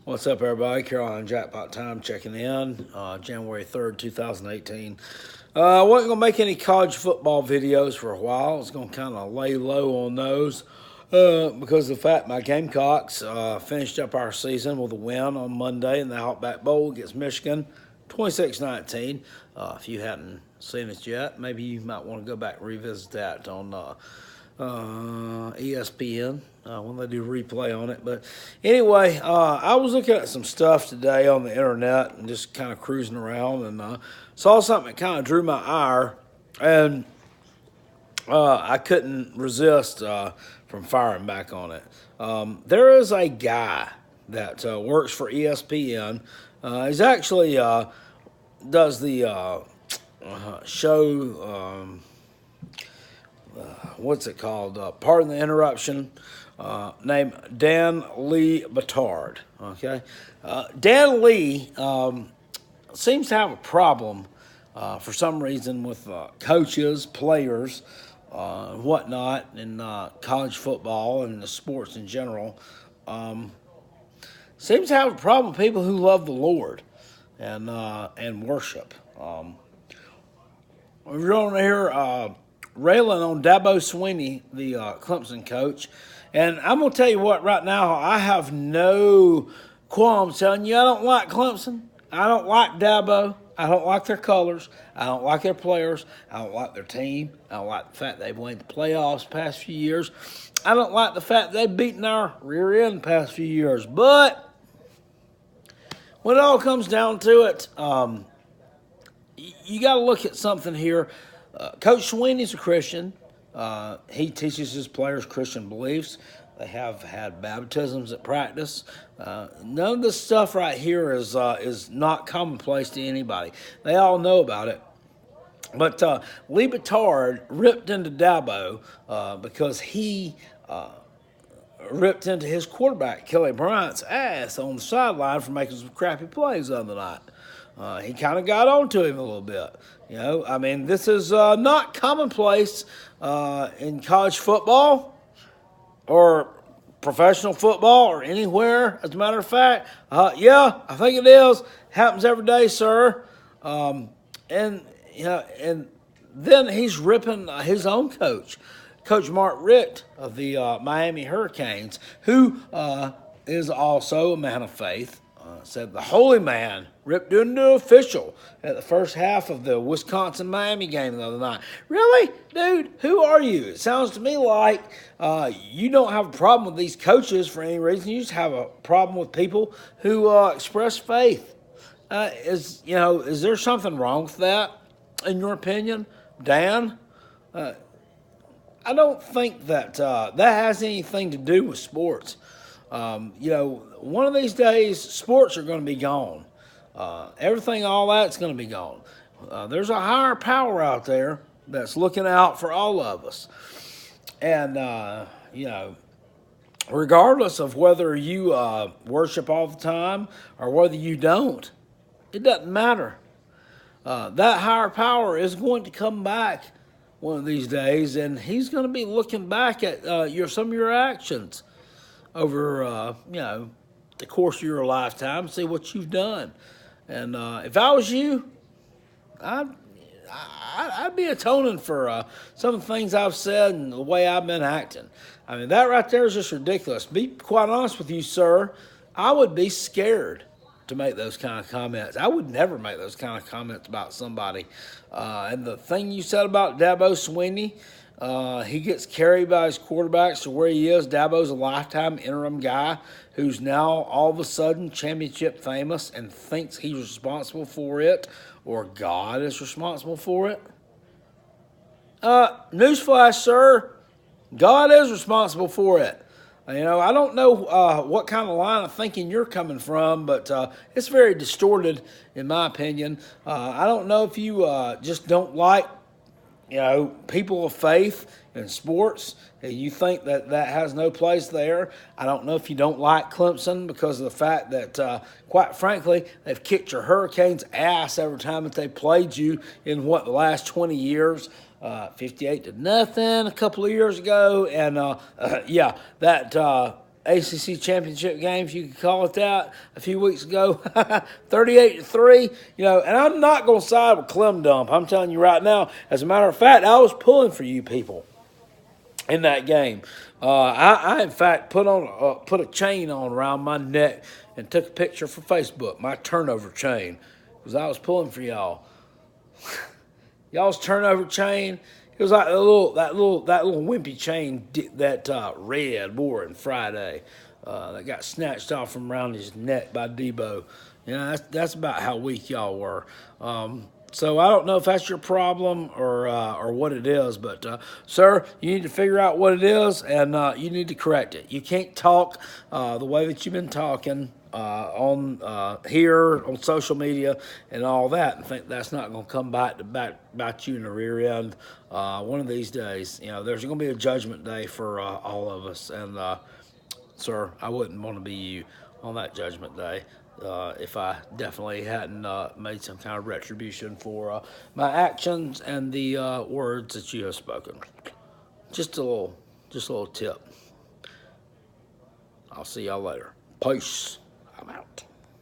What's up, everybody? Carolina Jackpot Time checking in, January 3rd, 2018. I wasn't going to make any college football videos for a while. I was going to kind of lay low on those because of the fact my Gamecocks finished up our season with a win on Monday in the Outback Bowl against Michigan, 26-19. If you hadn't seen it yet, maybe you might want to go back and revisit that on ESPN when they do replay on it. But anyway, I was looking at some stuff today on the internet and just kind of cruising around and saw something that kind of drew my ire, and I couldn't resist from firing back on it. There is a guy that works for ESPN. He's actually does the show. What's it called? Pardon the interruption. Named Dan Lee BATARD. Okay, Dan Lee seems to have a problem for some reason with coaches, players, whatnot in college football and the sports in general. Seems to have a problem with people who love the Lord and worship. We're on here railing on DABO SWINNEY, the Clemson coach. And I'm going to tell you what, right now, I have no qualms telling you I don't like Clemson. I don't like DABO. I don't like their colors. I don't like their players. I don't like their team. I don't like the fact they've won the playoffs the past few years. I don't like the fact they've beaten our rear end the past few years. But when it all comes down to it, you got to look at something here. Coach Sweeney's a Christian. He teaches his players Christian beliefs. They have had baptisms at practice. None of this stuff right here is not commonplace to anybody. They all know about it. But Lee Batard ripped into DABO because he ripped into his quarterback, Kelly Bryant's ass on the sideline for making some crappy plays the other night. He kind of got onto him a little bit. You know, I mean, this is not commonplace in college football or professional football or anywhere. As a matter of fact, yeah, I think it is. Happens every day, sir. And then he's ripping his own coach, Coach Mark Richt of the Miami Hurricanes, who is also a man of faith. Said the holy man ripped into official at the first half of the Wisconsin-Miami game the other night. Really? Dude, who are you? It sounds to me like you don't have a problem with these coaches for any reason. You just have a problem with people who express faith. Is there something wrong with that, in your opinion, Dan? I don't think that that has anything to do with sports. One of these days, sports are going to be gone. Everything, all that's going to be gone. There's a higher power out there that's looking out for all of us. And, regardless of whether you worship all the time or whether you don't, it doesn't matter. That higher power is going to come back one of these days, and he's going to be looking back at some of your actions over, the course of your lifetime, see what you've done. And if I was you, I'd be atoning for some of the things I've said and the way I've been acting. I mean, that right there is just ridiculous. Be quite honest with you, sir, I would be scared to make those kind of comments. I would never make those kind of comments about somebody. And the thing you said about DABO Sweeney, he gets carried by his quarterbacks to where he is. Dabo's a lifetime interim guy who's now all of a sudden championship famous and thinks he's responsible for it, or God is responsible for it. Newsflash, sir, God is responsible for it. I don't know what kind of line of thinking you're coming from, but it's very distorted, in my opinion. I don't know if you just don't like people of faith in sports. You think that has no place there. I don't know if you don't like Clemson because of the fact that, quite frankly, they've kicked your Hurricanes' ass every time that they played you in, the last 20 years. 58-0 a couple of years ago. And, that ACC championship game, if you could call it that, a few weeks ago, 38-3. You know, and I'm not going to side with Clem Dump. I'm telling you right now. As a matter of fact, I was pulling for you people in that game. I in fact put a chain on around my neck and took a picture for Facebook, my turnover chain, because I was pulling for y'all. Y'all's turnover chain. It was like that little wimpy chain that Red wore on Friday that got snatched off from around his neck by DABO. You know, that's about how weak y'all were. So I don't know if that's your problem or what it is, but sir, you need to figure out what it is and you need to correct it. You can't talk the way that you've been talking on here on social media and all that, and think that's not going to come back to bite you in the rear end one of these days. You know, there's going to be a judgment day for all of us, and sir, I wouldn't want to be you on that judgment day. If I definitely hadn't made some kind of retribution for my actions and the words that you have spoken. Just a little tip. I'll see y'all later. Peace. I'm out.